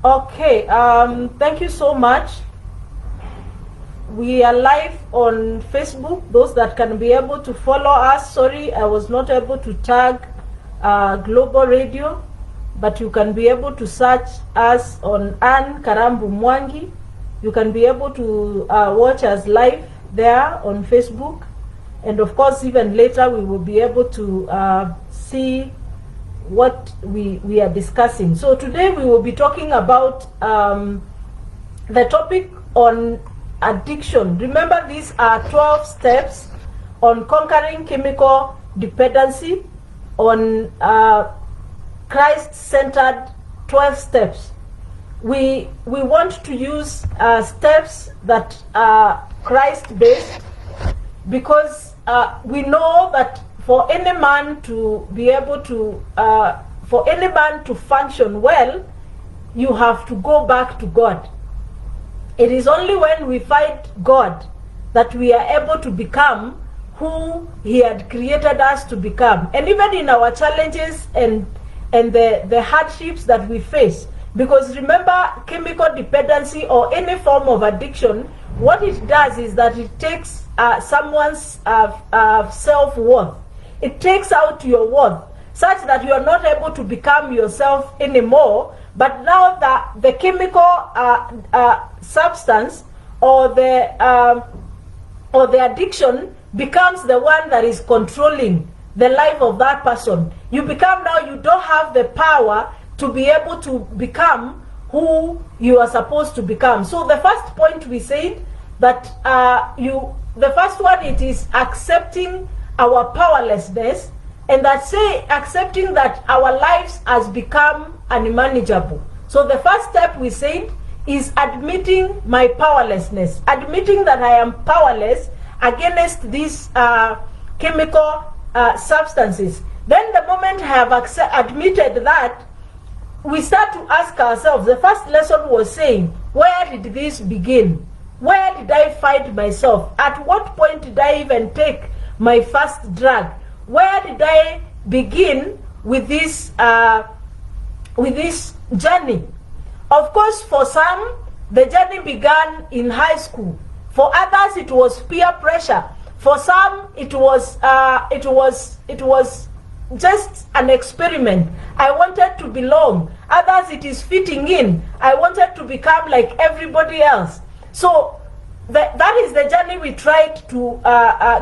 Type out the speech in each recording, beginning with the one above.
Okay, thank you so much. We are live on Facebook. Those that can be able to follow us, sorry, I was not able to tag Global Radio, but you can be able to search us on Ann Karambu Mwangi. You can be able to watch us live there on Facebook. And of course, even later, we will be able to see what we are discussing. So today we will be talking about the topic on addiction. Remember, these are 12 steps on conquering chemical dependency, on Christ-centered 12 steps. We want to use steps that are Christ-based, because we know that for any man to be able to, for any man to function well, you have to go back to God. It is only when we find God that we are able to become who He had created us to become. And even in our challenges and the hardships that we face, because remember, chemical dependency or any form of addiction, what it does is that it takes someone's self-worth. It takes out your worth, such that you are not able to become yourself anymore, but now that the chemical substance or the addiction becomes the one that is controlling the life of that person. You become now, you don't have the power to be able to become who you are supposed to become. So the first point we said that the first one, it is accepting our powerlessness, and that say accepting that our lives has become unmanageable. So the first step we said is admitting my powerlessness, admitting that I am powerless against these chemical substances. Then the moment I have admitted that, we start to ask ourselves, the first lesson was saying, where did this begin? Where did I find myself? At what point did I even take my first drug? Where did I begin with this journey? Of course, for some, the journey began in high school. For others, it was peer pressure. For some, it was just an experiment. I wanted to belong. Others, it is fitting in. I wanted to become like everybody else. So that is the journey we tried to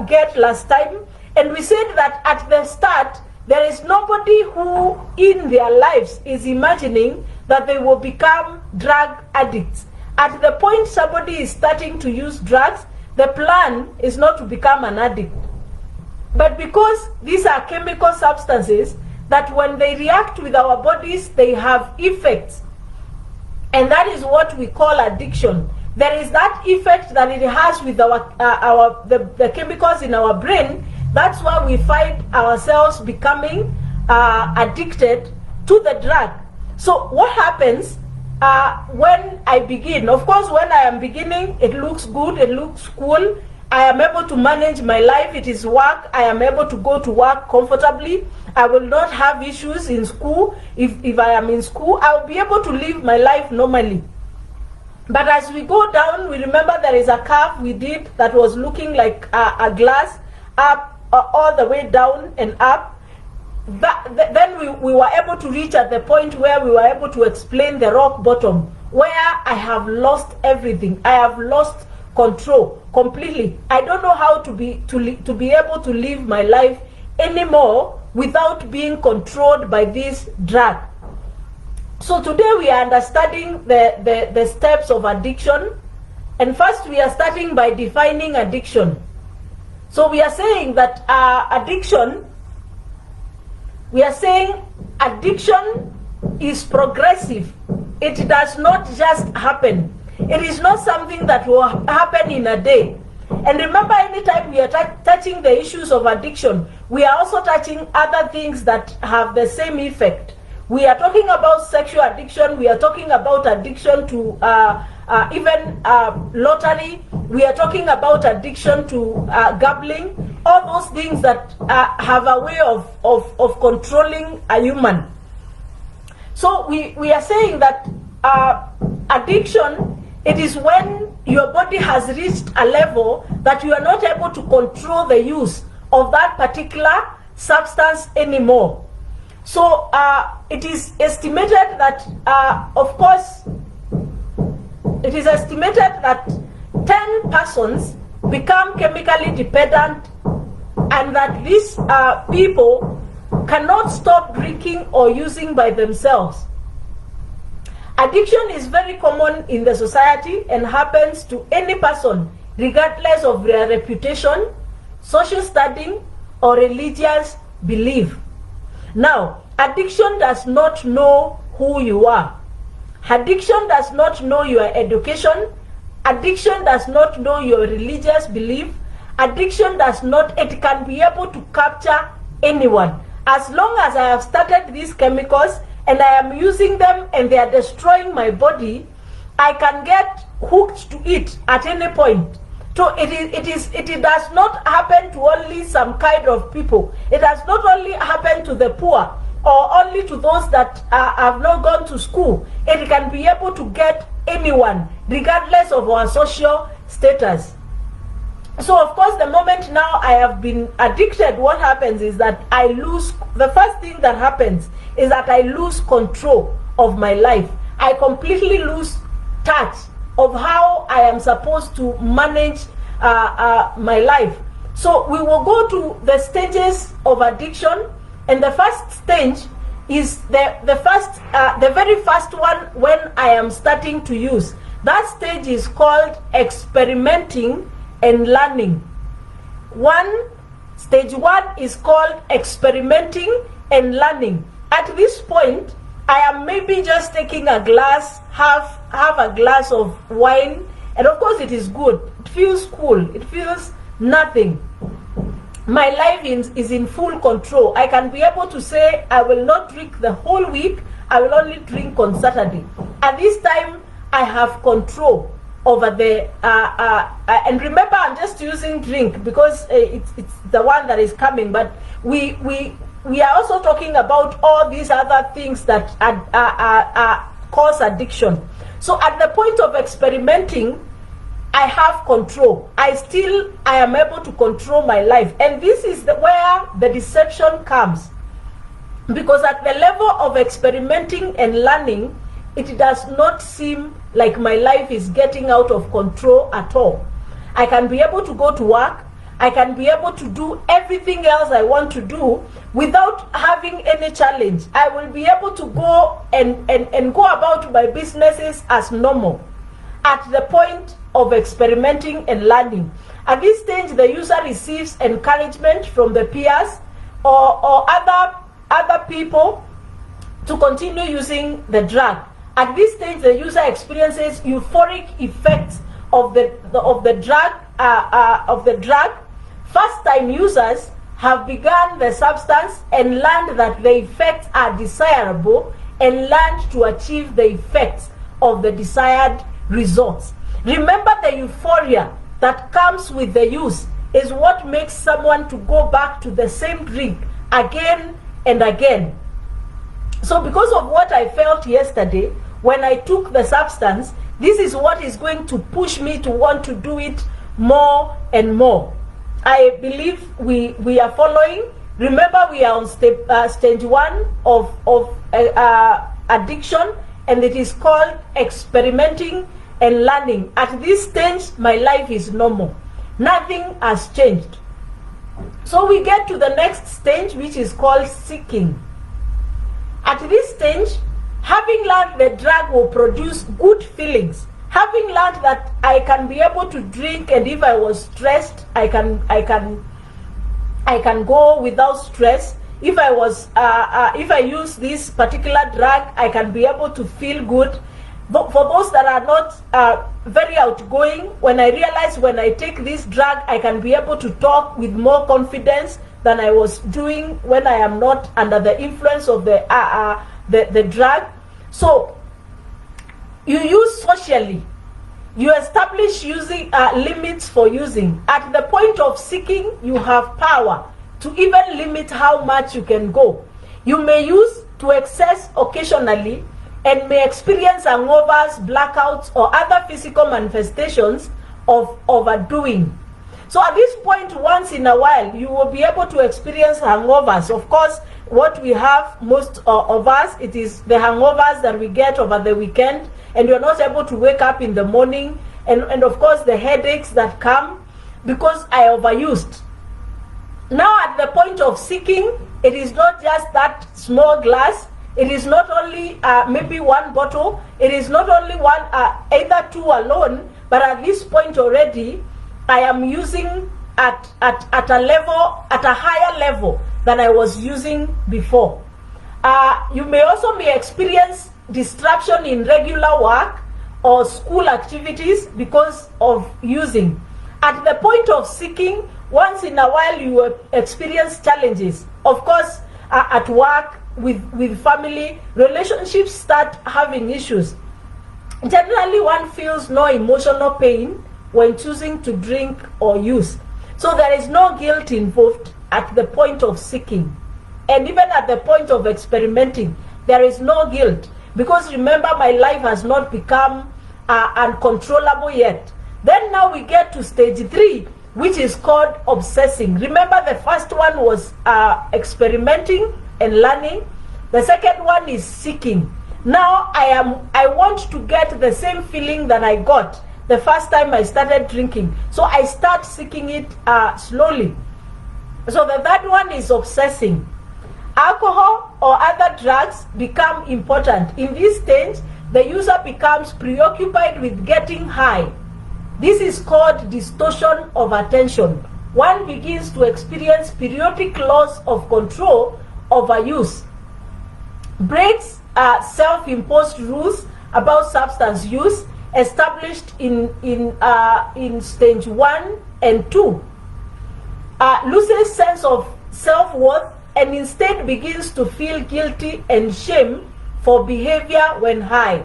get last time. And we said that at the start, there is nobody who in their lives is imagining that they will become drug addicts. At the point somebody is starting to use drugs, the plan is not to become an addict. But because these are chemical substances that when they react with our bodies, they have effects. And that is what we call addiction. There is that effect that it has with the chemicals in our brain. That's why we find ourselves becoming addicted to the drug. So what happens when I begin? Of course, when I am beginning, it looks good, it looks cool. I am able to manage my life. It is work. I am able to go to work comfortably. I will not have issues in school. If I am in school, I will be able to live my life normally. But as we go down, we remember there is a curve we did that was looking like a glass, up all the way down and up. Then we were able to reach at the point where we were able to explain the rock bottom, where I have lost everything. I have lost control completely. I don't know how to be able to live my life anymore without being controlled by this drug. So today we are understanding the steps of addiction. And first we are starting by defining addiction. So we are saying that addiction is progressive. It does not just happen. It is not something that will happen in a day. And remember, anytime we are touching the issues of addiction, we are also touching other things that have the same effect. We are talking about sexual addiction. We are talking about addiction to even lottery. We are talking about addiction to gambling. All those things that have a way of controlling a human. So we are saying that addiction, it is when your body has reached a level that you are not able to control the use of that particular substance anymore. So it is estimated that, of course, it is estimated that 10 persons become chemically dependent, and that these people cannot stop drinking or using by themselves. Addiction is very common in the society and happens to any person regardless of their reputation, social standing, or religious belief. Now, addiction does not know who you are. Addiction does not know your education. Addiction does not know your religious belief. Addiction does not, it can be able to capture anyone. As long as I have started these chemicals and I am using them and they are destroying my body, I can get hooked to it at any point. So it does not happen to only some kind of people. It does not only happen to the poor or only to those that have not gone to school. It can be able to get anyone, regardless of our social status. So of course, the moment now I have been addicted, what happens is that I lose, the first thing that happens is that I lose control of my life. I completely lose touch of how I am supposed to manage my life. So we will go to the stages of addiction, and the first stage is the very first one when I am starting to use. That stage is called experimenting and learning. Stage one is called experimenting and learning. At this point, I am maybe just taking a glass, have a glass of wine, and of course it is good. It feels cool. It feels nothing. My life is in full control. I can be able to say I will not drink the whole week. I will only drink on Saturday. At this time, I have control over the and remember, I'm just using drink because it's the one that is coming, but we are also talking about all these other things that cause addiction. So at the point of experimenting, I have control. I am able to control my life, and this is where the deception comes, because at the level of experimenting and learning, it does not seem like my life is getting out of control at all. I can be able to go to work. I can be able to do everything else I want to do without having any challenge. I will be able to go and go about my businesses as normal at the point of experimenting and learning. At this stage, the user receives encouragement from the peers or other people to continue using the drug. At this stage, the user experiences euphoric effects of the drug. First-time users have begun the substance and learned that the effects are desirable and learned to achieve the effects of the desired results. Remember, the euphoria that comes with the use is what makes someone to go back to the same drink again and again. So because of what I felt yesterday when I took the substance, this is what is going to push me to want to do it more and more. I believe we are following. Remember, we are on stage one of addiction, and it is called experimenting and learning. At this stage, my life is normal. Nothing has changed. So we get to the next stage, which is called seeking. At this stage, having learned the drug will produce good feelings, having learned that I can be able to drink, and if I was stressed, I can go without stress. If I use this particular drug, I can be able to feel good. But for those that are not very outgoing, when I realize when I take this drug, I can be able to talk with more confidence than I was doing when I am not under the influence of the drug. So you use socially. You establish using limits for using. At the point of seeking, you have power to even limit how much you can go. You may use to excess occasionally and may experience hangovers, blackouts, or other physical manifestations of overdoing. So at this point, once in a while, you will be able to experience hangovers. Of course, what we have, most of us, it is the hangovers that we get over the weekend, and you're not able to wake up in the morning, and of course the headaches that come because I overused. Now at the point of seeking, it is not just that small glass, it is not only maybe one bottle, it is not only one, either two alone, but at this point already, I am using at a level, at a higher level than I was using before. You may also experience disruption in regular work or school activities because of using. At the point of seeking, once in a while you will experience challenges. Of course, at work, with family, relationships start having issues. Generally, one feels no emotional pain when choosing to drink or use. So there is no guilt involved at the point of seeking. And even at the point of experimenting, there is no guilt. Because remember, my life has not become uncontrollable yet. Then now we get to stage 3, which is called obsessing. Remember, the first one was experimenting and learning. The second one is seeking. Now I want to get the same feeling that I got the first time I started drinking. So I start seeking it slowly. So the third one is obsessing. Alcohol or other drugs become important. In this stage, the user becomes preoccupied with getting high. This is called distortion of attention. One begins to experience periodic loss of control over use. Breaks self-imposed rules about substance use established in stage 1 and 2. Loses sense of self-worth and instead begins to feel guilty and shame for behavior when high.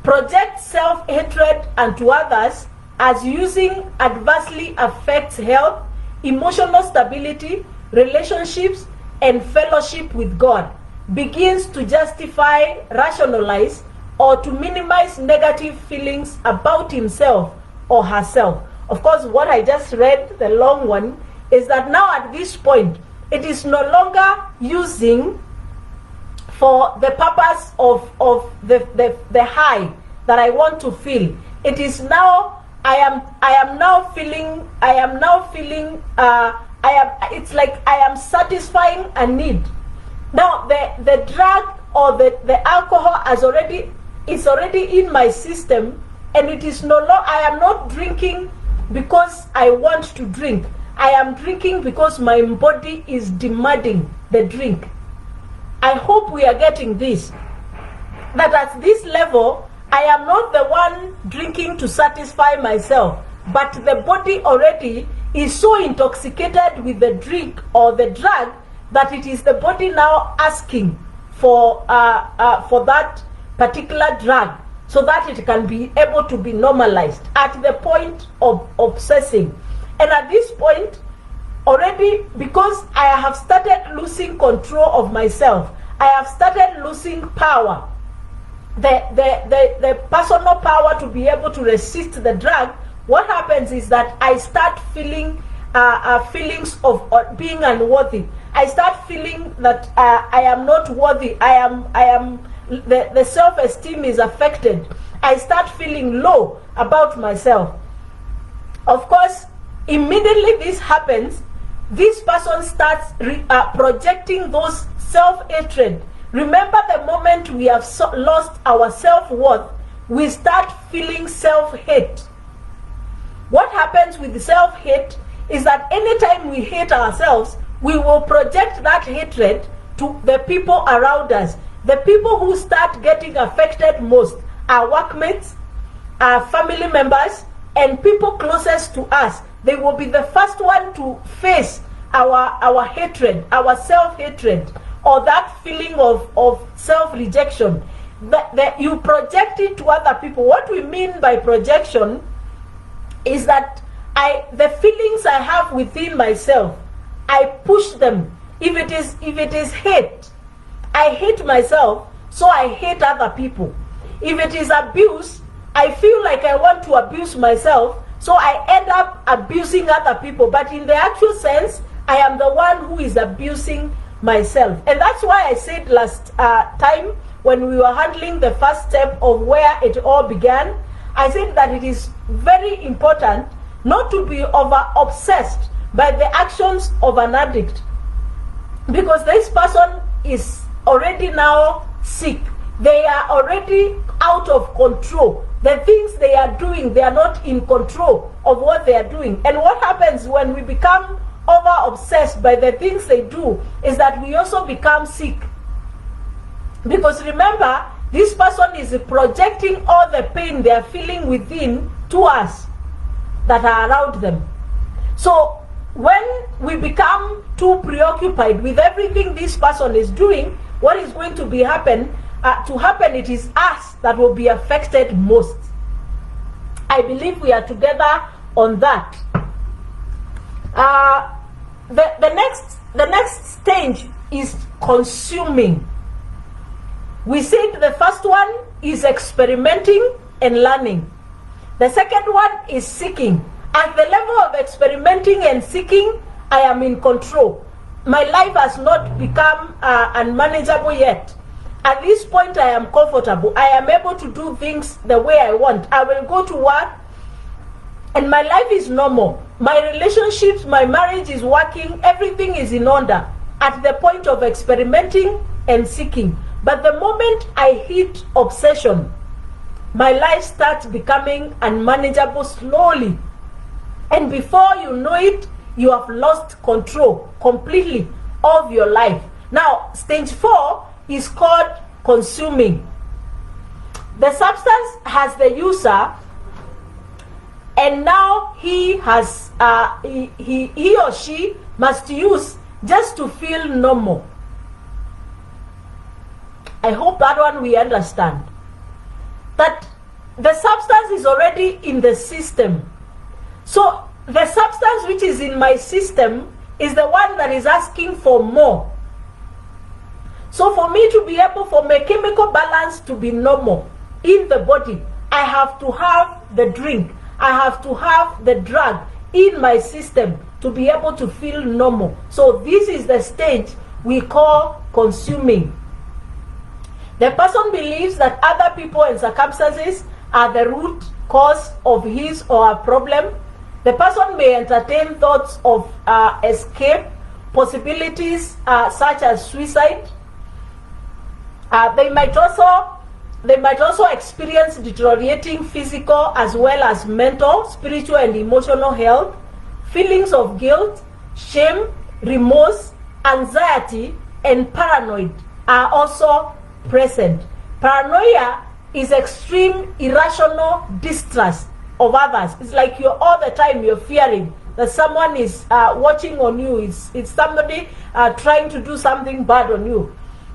Projects self-hatred unto others as using adversely affects health, emotional stability, relationships, and fellowship with God. Begins to justify, rationalize, or to minimize negative feelings about himself or herself. Of course, what I just read, the long one, is that now at this point, it is no longer using for the purpose of the high that I want to feel. It is now, it's like I am satisfying a need. Now the drug or the alcohol is already in my system, and it is no longer, I am not drinking because I want to drink. I am drinking because my body is demanding the drink. I hope we are getting this. That at this level, I am not the one drinking to satisfy myself, but the body already is so intoxicated with the drink or the drug that it is the body now asking for that particular drug so that it can be able to be normalized at the point of obsessing. And at this point, already, because I have started losing control of myself, I have started losing power, the personal power to be able to resist the drug. What happens is that I start feeling feelings of being unworthy. I start feeling that I am not worthy. The self-esteem is affected. I start feeling low about myself. Of course, immediately this happens, this person starts projecting those self-hatred. Remember, the moment we have lost our self-worth, we start feeling self-hate. What happens with self-hate is that anytime we hate ourselves, we will project that hatred to the people around us. The people who start getting affected most are workmates, are family members, and people closest to us. They will be the first one to face our hatred, our self-hatred, or that feeling of self-rejection. That you project it to other people. What we mean by projection is that the feelings I have within myself, I push them. If it is hate, I hate myself, so I hate other people. If it is abuse, I feel like I want to abuse myself, so I end up abusing other people. But in the actual sense, I am the one who is abusing myself. And that's why I said last time when we were handling the first step of where it all began, I said that it is very important not to be over obsessed by the actions of an addict, because this person is already now sick. They are already out of control. The things they are doing, they are not in control of what they are doing. And what happens when we become over obsessed by the things they do is that we also become sick. Because remember, this person is projecting all the pain they are feeling within to us that are around them. So when we become too preoccupied with everything this person is doing, what is going to be happen? It is us that will be affected most. I believe we are together on that. The next stage is consuming. We said the first one is experimenting and learning. The second one is seeking. At the level of experimenting and seeking, I am in control. My life has not become unmanageable yet. At this point, I am comfortable. I am able to do things the way I want. I will go to work and my life is normal. My relationships, my marriage is working. Everything is in order at the point of experimenting and seeking. But the moment I hit obsession, my life starts becoming unmanageable slowly. And before you know it, you have lost control completely of your life. Now, stage 4 is called consuming. The substance has the user, and now he has he or she must use just to feel normal. I hope that one we understand. That the substance is already in the system. So the substance which is in my system is the one that is asking for more. So for me to be able, for my chemical balance to be normal in the body, I have to have the drink. I have to have the drug in my system to be able to feel normal. So this is the stage we call consuming. The person believes that other people and circumstances are the root cause of his or her problem. The person may entertain thoughts of escape, possibilities such as suicide. They might also experience deteriorating physical as well as mental, spiritual and emotional health. Feelings of guilt, shame, remorse, anxiety and paranoid are also present. Paranoia is extreme irrational distrust of others. It's like you're all the time you're fearing that someone is watching on you. It's somebody trying to do something bad on you.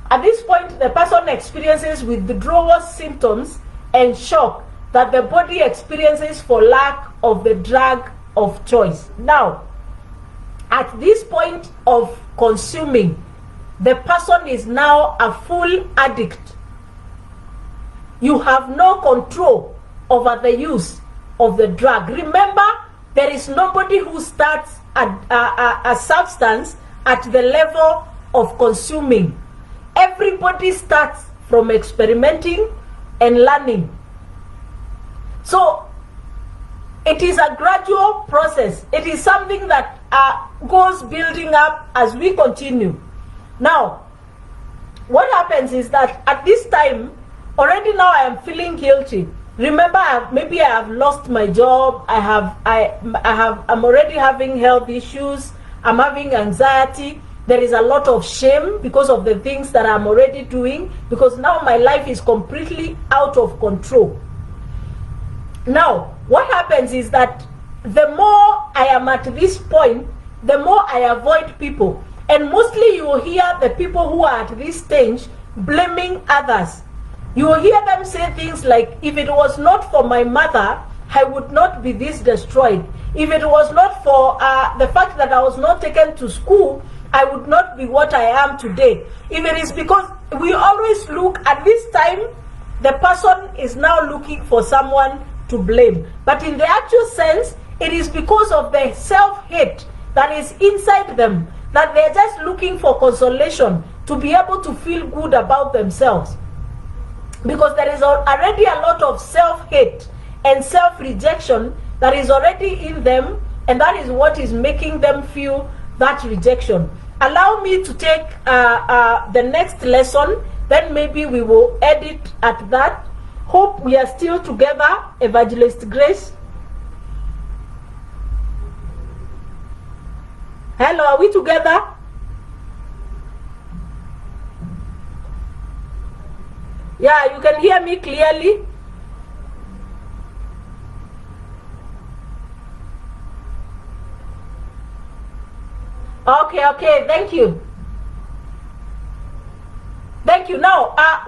At this point, the person experiences withdrawal symptoms and shock that the body experiences for lack of the drug of choice. Now, at this point of consuming, the person is now a full addict. You have no control over the use of the drug. Remember, there is nobody who starts a substance at the level of consuming. Everybody starts from experimenting and learning. So it is a gradual process. It is something that goes building up as we continue. Now, what happens is that at this time, already now I am feeling guilty. Remember, maybe I have lost my job. I'm already having health issues. I'm having anxiety. There is a lot of shame because of the things that I'm already doing, because now my life is completely out of control. Now, what happens is that the more I am at this point, the more I avoid people. And mostly you will hear the people who are at this stage blaming others. You will hear them say things like, if it was not for my mother, I would not be this destroyed. If it was not for the fact that I was not taken to school, I would not be what I am today. If it is because we always look at this time, the person is now looking for someone to blame. But in the actual sense, it is because of the self-hate that is inside them, that they're just looking for consolation to be able to feel good about themselves. Because there is already a lot of self-hate and self-rejection that is already in them, and that is what is making them feel that rejection. Allow me to take the next lesson, then maybe we will edit at that. Hope we are still together, Evangelist Grace. Hello, are we together? Yeah, you can hear me clearly. Okay, thank you. Thank you. Now, I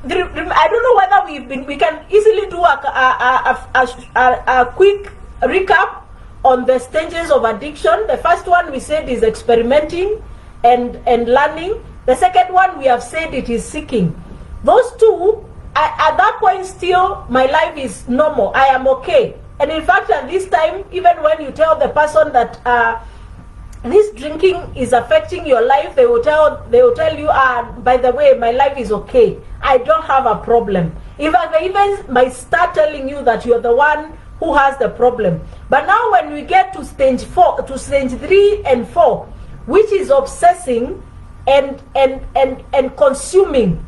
don't know whether we can easily do a quick recap on the stages of addiction. The first one we said is experimenting and learning. The second one we have said it is seeking. Those two, at that point still, my life is normal. I am okay. And in fact, at this time, even when you tell the person that this drinking is affecting your life, they will tell you, by the way, my life is okay. I don't have a problem. They even might start telling you that you're the one who has the problem. But now when we get to stage 3 and 4, which is obsessing and consuming,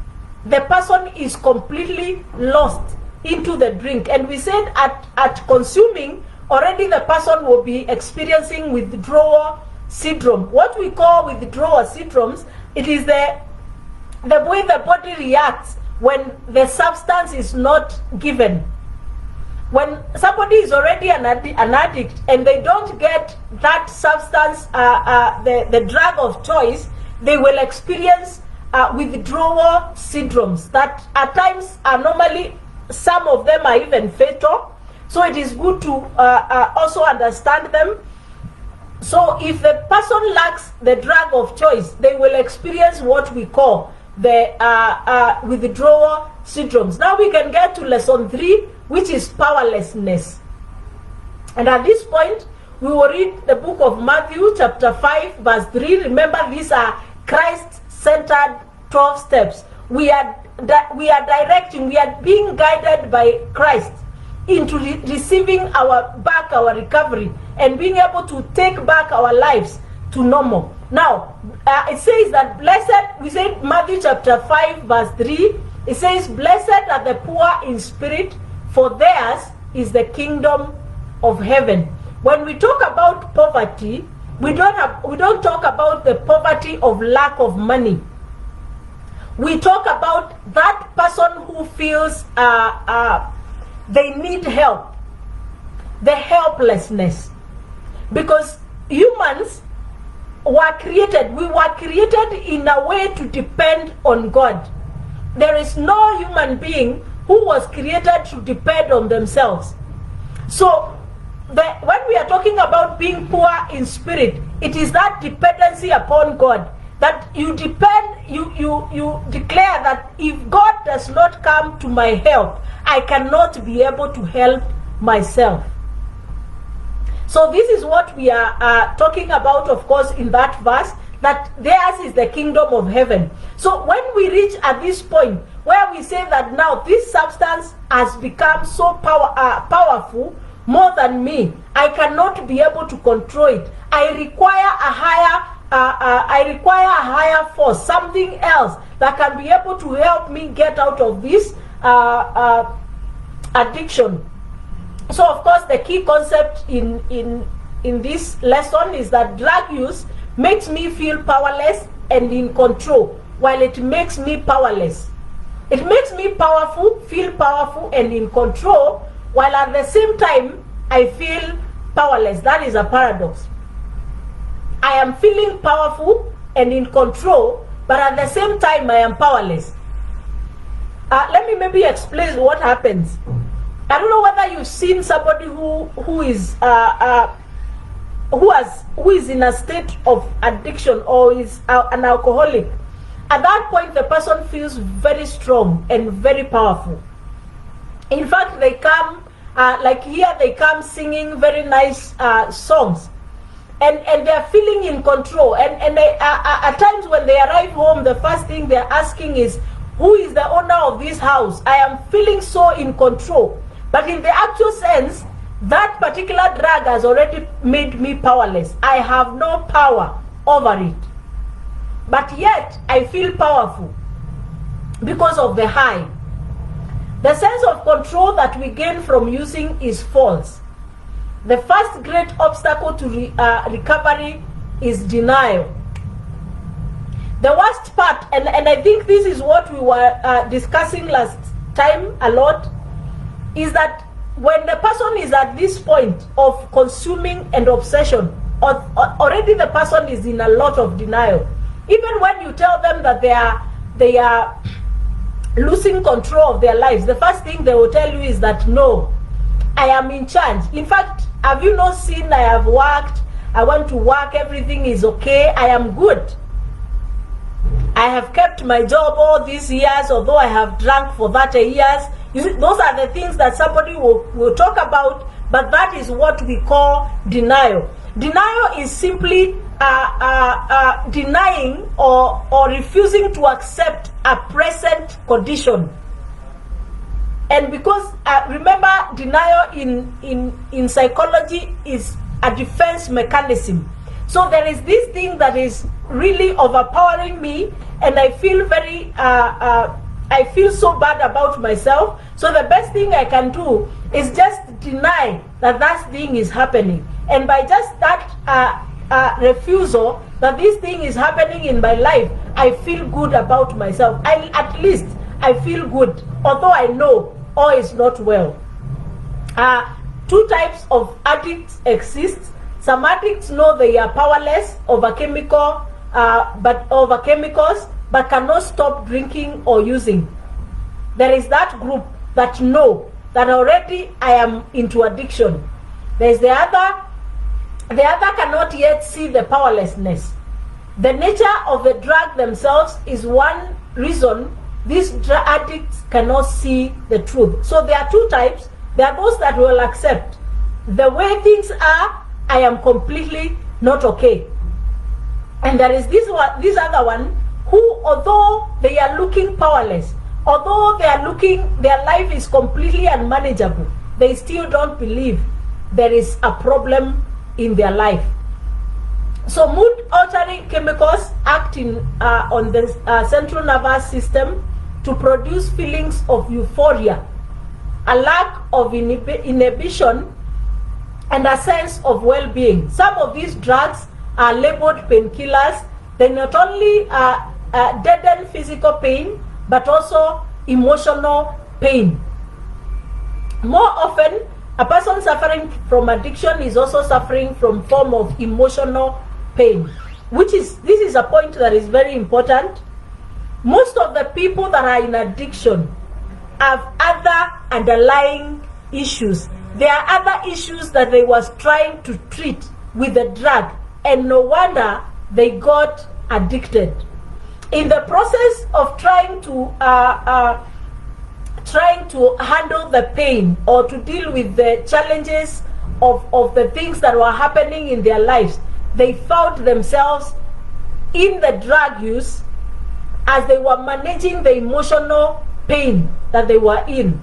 the person is completely lost into the drink. And we said at consuming, already the person will be experiencing withdrawal syndrome. What we call withdrawal syndromes, it is the way the body reacts when the substance is not given. When somebody is already an addict and they don't get that substance, the drug of choice, they will experience withdrawal syndromes that at times are normally, some of them are even fatal. So it is good to also understand them. So if the person lacks the drug of choice, they will experience what we call the withdrawal syndromes. Now we can get to lesson 3, which is powerlessness. And at this point, we will read the book of Matthew chapter 5 verse 3. Remember, these are Christ-centered 12 steps. We are being guided by Christ into receiving our recovery and being able to take back our lives to normal. Now, it says that blessed, we said Matthew chapter 5 verse 3, it says, blessed are the poor in spirit, for theirs is the kingdom of heaven. When we talk about poverty, we don't talk about the poverty of lack of money. We talk about that person who feels they need help, the helplessness. Because humans we were created in a way to depend on God. There is no human being who was created to depend on themselves. So when we are talking about being poor in spirit, it is that dependency upon God, that you depend, you declare that if God does not come to my help, I cannot be able to help myself. So this is what we are talking about, of course, in that verse, that theirs is the kingdom of heaven. So when we reach at this point where we say that now this substance has become so powerful, more than me, I cannot be able to control it. I require a higher force, something else that can be able to help me get out of this addiction. So of course the key concept in this lesson is that drug use makes me feel powerless and in control, while it makes me powerless. It makes me feel powerful and in control, while at the same time I feel powerless. That is a paradox. I am feeling powerful and in control, but at the same time I am powerless. Let me maybe explain what happens. I don't know whether you've seen somebody who is who is in a state of addiction or is an alcoholic, at that point the person feels very strong and very powerful. In fact, they come like here, they come singing very nice songs, and they're feeling in control. And they, at times when they arrive home, the first thing they're asking is, who is the owner of this house? I am feeling so in control. But in the actual sense, that particular drug has already made me powerless. I have no power over it. But yet, I feel powerful because of the high. The sense of control that we gain from using is false. The first great obstacle to recovery is denial. The worst part, and I think this is what we were discussing last time a lot, is that when the person is at this point of consuming and obsession, already the person is in a lot of denial. Even when you tell them that they are losing control of their lives, the first thing they will tell you is that, no, I am in charge. In fact, have you not seen I have worked? I want to work, everything is okay, I am good. I have kept my job all these years, although I have drunk for 30 years. You see, those are the things that somebody will talk about, but that is what we call denial. Denial is simply denying or refusing to accept a present condition. And because, remember, denial in psychology is a defense mechanism. So there is this thing that is really overpowering me, and I feel very, I feel so bad about myself. So the best thing I can do is just deny that that thing is happening. And by just that refusal that this thing is happening in my life, I feel good about myself. At least I feel good, although I know all is not well. Two types of addicts exist. Some addicts know they are powerless over chemicals, but cannot stop drinking or using. There is that group that know that already I am into addiction. There is the other cannot yet see the powerlessness. The nature of the drug themselves is one reason these addicts cannot see the truth. So there are two types. There are those that will accept the way things are, I am completely not okay. And there is this other one who, although they are looking powerless, although they are looking, their life is completely unmanageable, they still don't believe there is a problem in their life. So mood altering chemicals act on the central nervous system to produce feelings of euphoria, a lack of inhibition, and a sense of well-being. Some of these drugs are labeled painkillers. They not only deaden physical pain, but also emotional pain. More often, a person suffering from addiction is also suffering from form of emotional pain, this is a point that is very important. Most of the people that are in addiction have other underlying issues. There are other issues that they was trying to treat with the drug, and no wonder they got addicted. In the process of trying to handle the pain or to deal with the challenges of the things that were happening in their lives, they found themselves in the drug use as they were managing the emotional pain that they were in.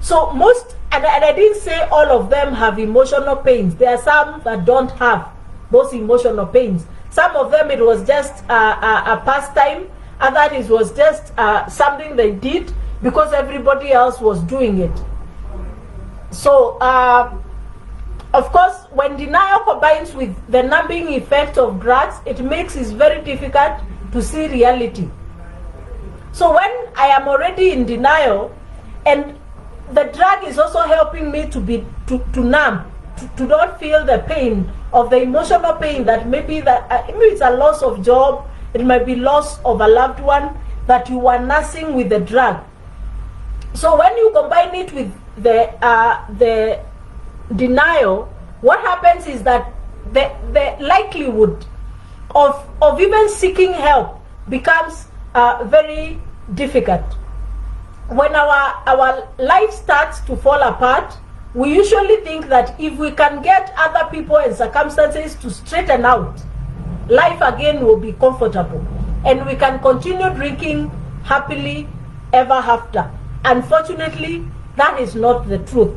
So most, and I didn't say all of them have emotional pains. There are some that don't have those emotional pains. Some of them, it was just a pastime. Others, it was just something they did because everybody else was doing it. So, of course, when denial combines with the numbing effect of drugs, it makes it very difficult to see reality. So when I am already in denial, and the drug is also helping me to numb, to not feel the pain of the emotional pain that maybe it's a loss of job, it might be loss of a loved one that you are nursing with the drug. So when you combine it with the denial, what happens is that the likelihood of even seeking help becomes very difficult. When our life starts to fall apart, we usually think that if we can get other people and circumstances to straighten out, life again will be comfortable and we can continue drinking happily ever after. Unfortunately, that is not the truth.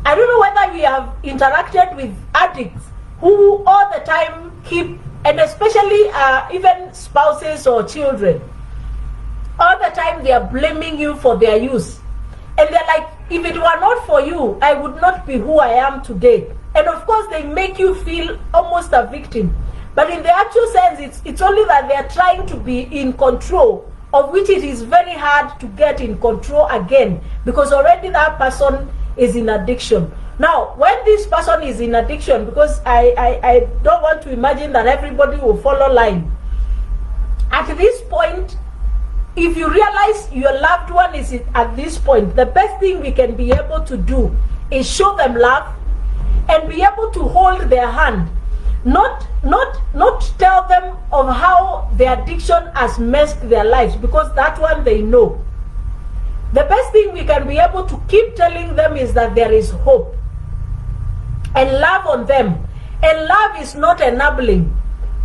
I don't know whether you have interacted with addicts who all the time keep, and especially even spouses or children, all the time they are blaming you for their use. And they're like, if it were not for you, I would not be who I am today. And of course, they make you feel almost a victim. But in the actual sense, it's only that they are trying to be in control, of which it is very hard to get in control again, because already that person is in addiction. Now, when this person is in addiction, because I don't want to imagine that everybody will follow line. At this point, if you realize your loved one is at this point, the best thing we can be able to do is show them love and be able to hold their hand. Not tell them of how the addiction has messed their lives, because that one they know. The best thing we can be able to keep telling them is that there is hope, and love on them. And love is not enabling.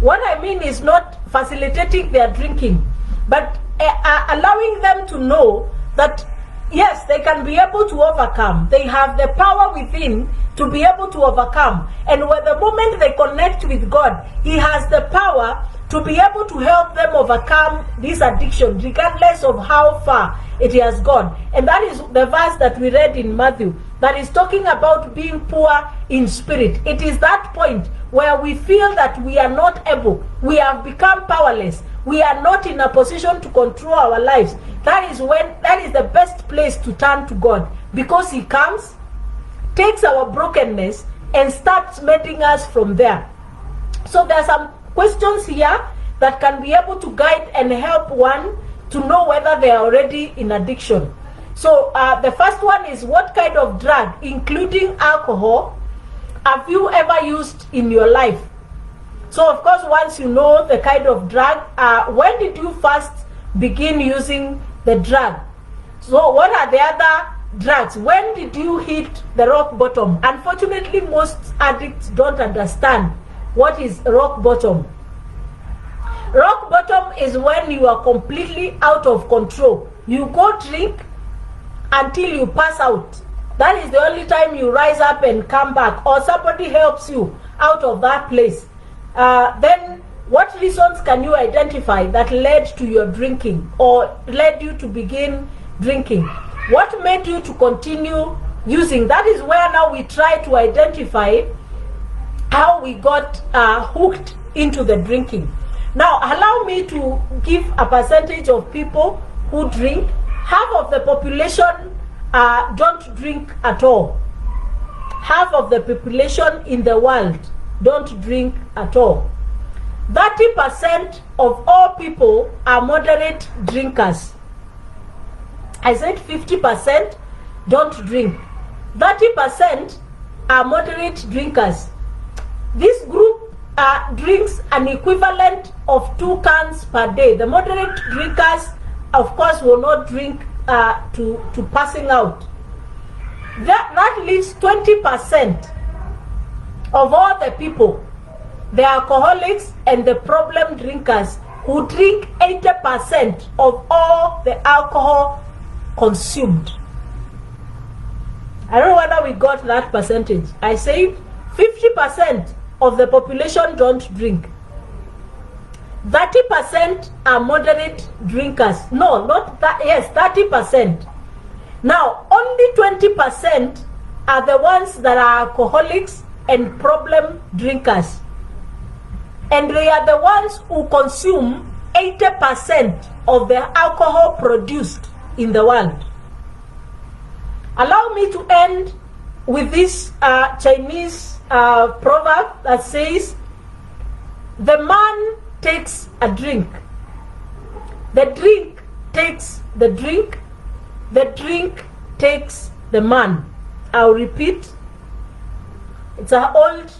What I mean is not facilitating their drinking, but allowing them to know that yes, they can be able to overcome. They have the power within to be able to overcome. And when the moment they connect with God, He has the power to be able to help them overcome this addiction, regardless of how far it has gone. And that is the verse that we read in Matthew, that is talking about being poor in spirit. It is that point where we feel that we are not able, we have become powerless, we are not in a position to control our lives. That is the best place to turn to God, because He comes, takes our brokenness, and starts mending us from there. So there are some questions here that can be able to guide and help one to know whether they are already in addiction. So the first one is, what kind of drug, including alcohol, have you ever used in your life? So of course, once you know the kind of drug, when did you first begin using the drug? So what are the other drugs? When did you hit the rock bottom? Unfortunately, most addicts don't understand what is rock bottom. Rock bottom is when you are completely out of control. You go drink until you pass out. That is the only time you rise up and come back, or somebody helps you out of that place. Then what reasons can you identify that led to your drinking, or led you to begin drinking? What made you to continue using? That is where now we try to identify how we got hooked into the drinking. Now, allow me to give a percentage of people who drink. Half of the population don't drink at all. Half of the population in the world don't drink at all. 30% of all people are moderate drinkers. I said 50% don't drink. 30% are moderate drinkers. This group drinks an equivalent of 2 cans per day. The moderate drinkers, of course, will not drink to passing out. That leaves 20% of all the people, the alcoholics and the problem drinkers, who drink 80% of all the alcohol consumed. I don't know whether we got that percentage. I said 50% of the population don't drink. 30% are moderate drinkers. No, not that. Yes, 30%. Now, only 20% are the ones that are alcoholics and problem drinkers. And they are the ones who consume 80% of the alcohol produced in the world. Allow me to end with this Chinese proverb that says, the man takes a drink, the drink takes the drink, the drink takes the man. I'll repeat. It's an old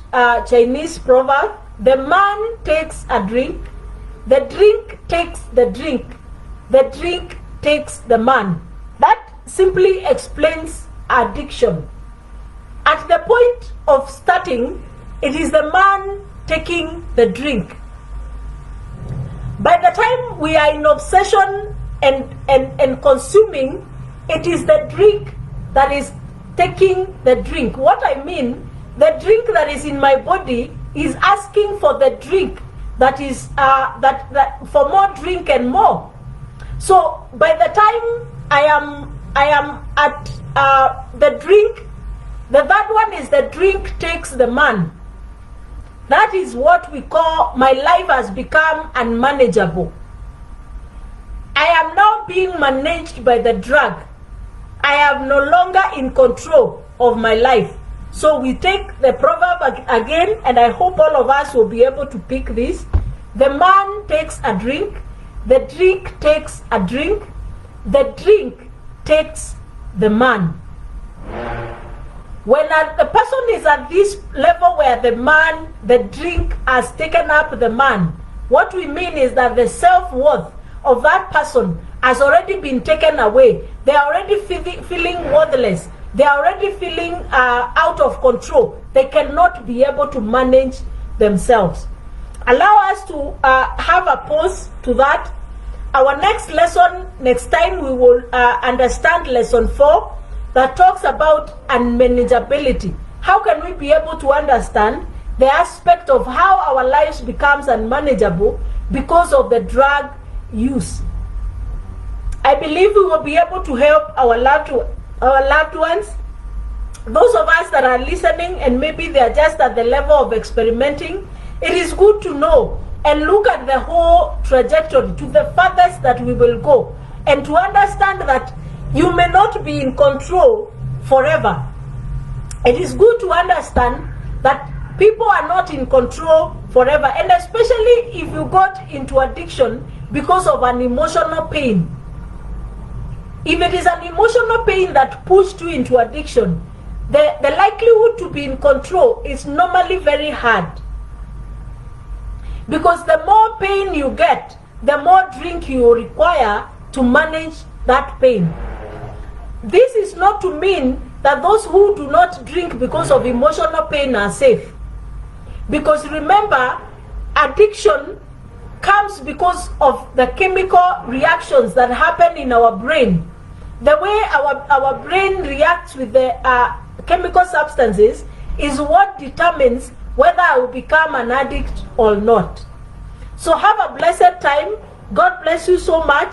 Chinese proverb. The man takes a drink, the drink takes the drink, the drink takes the man. That simply explains addiction. At the point of starting, it is the man taking the drink. By the time we are in obsession and consuming, it is the drink that is taking the drink. What I mean, the drink that is in my body is asking for the drink that is that for more drink and more. So by the time I am at the drink, the third one is the drink takes the man. That is what we call my life has become unmanageable. I am now being managed by the drug. I am no longer in control of my life. So we take the proverb again, and I hope all of us will be able to pick this. The man takes a drink, the drink takes a drink, the drink takes the man. When the person is at this level where the drink has taken up the man, what we mean is that the self-worth of that person has already been taken away. They are already feeling worthless. They are already feeling out of control. They cannot be able to manage themselves. Allow us to have a pause to that. Our next lesson, next time we will understand lesson 4 that talks about unmanageability. How can we be able to understand the aspect of how our lives becomes unmanageable because of the drug use? I believe we will be able to help our loved ones. Those of us that are listening and maybe they are just at the level of experimenting, it is good to know and look at the whole trajectory to the furthest that we will go, and to understand that you may not be in control forever. It is good to understand that people are not in control forever, and especially if you got into addiction because of an emotional pain. If it is an emotional pain that pushed you into addiction, the likelihood to be in control is normally very hard. Because the more pain you get, the more drink you require to manage that pain. This is not to mean that those who do not drink because of emotional pain are safe. Because remember, addiction comes because of the chemical reactions that happen in our brain. The way our brain reacts with the chemical substances is what determines whether I will become an addict or not. So have a blessed time. God bless you so much.